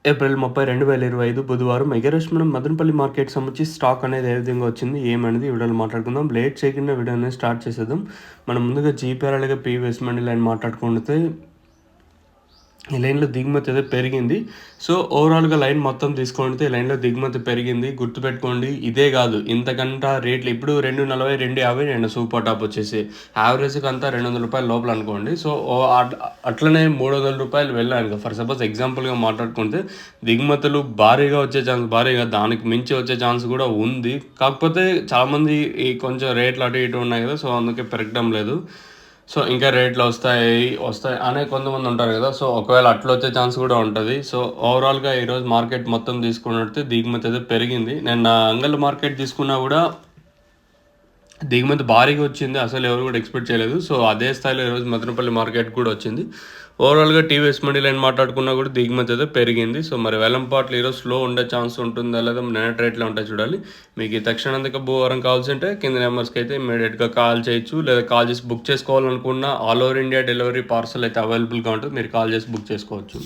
April 30, 2025 బుధవారం ఎగరేష్ మనం మదనపల్లి మార్కెట్‌కి సంబంధించి స్టాక్ అనేది ఏ విధంగా వచ్చింది, ఏమనేది ఈ వీడియోలో మాట్లాడుకుందాం. లేట్ చేయకుండా వీడియో అనేది స్టార్ట్ చేసేద్దాం. మనం ముందుగా జీపీఆర్ అలాగే పీవీఎస్ మండి లైన్ మాట్లాడుకుంటే ఈ లైన్‌లో దిగుమతి అయితే పెరిగింది. సో, ఓవరాల్‌గా లైన్ మొత్తం తీసుకుంటే ఈ లైన్‌లో దిగుమతి పెరిగింది. గుర్తుపెట్టుకోండి ఇదే కాదు ఇంతకంట రేట్లు ఇప్పుడు 240, 250 అండ్ సూపర్ టాప్ వచ్చేసి యావరేజ్‌కి అంతా ₹200 లోపల అనుకోండి. సో, అట్లనే ₹300 వెళ్ళాను. ఫర్ సపోజ్ ఎగ్జాంపుల్‌గా మాట్లాడుకుంటే దిగుమతులు భారీగా వచ్చే ఛాన్స్ భారీగా దానికి మించి వచ్చే ఛాన్స్ కూడా ఉంది. కాకపోతే చాలామంది ఈ కొంచెం రేట్లు అటు ఇటు ఉన్నాయి కదా! సో, అందుకే పెరగడం లేదు. సో, ఇంకా రేట్లు వస్తాయి అనే కొంతమంది ఉంటారు కదా! సో, ఒకవేళ అట్లా వచ్చే ఛాన్స్ కూడా ఉంటది. సో, ఓవరాల్‌గా ఈరోజు మార్కెట్ మొత్తం తీసుకున్నట్టు దిగుమతి అయితే పెరిగింది. నేను అంగళ్ళ మార్కెట్ తీసుకున్నా కూడా దిగుమతి భారీగా వచ్చింది. అసలు ఎవరు కూడా ఎక్స్‌పెక్ట్ చేయలేదు. సో, అదే స్థాయిలో ఈరోజు మదనపల్లి మార్కెట్ కూడా వచ్చింది. ఓవరాల్‌గా టీవీఎస్ మండి లైన్ మాట్లాడుకున్నా కూడా దిగుమతి అయితే పెరిగింది. సో, మరి వేలంపాట్లు ఈరోజు స్లో ఉండే ఛాన్స్ ఉంటుందా లేదా నిన్నటి రేట్‌లో ఉంటాయి చూడాలి. మీకు ఈ తక్షణాంతక భూవరం కావాల్సింటే కింద నెంబర్స్‌కి అయితే ఇమ్మీడియేట్‌గా కాల్ చేయొచ్చు. లేదా కాల్ చేసి బుక్ చేసుకోవాలనుకున్న all over India delivery parcel అయితే అవైలబుల్‌గా ఉంటుంది. మీరు కాల్ చేసి బుక్ చేసుకోవచ్చు.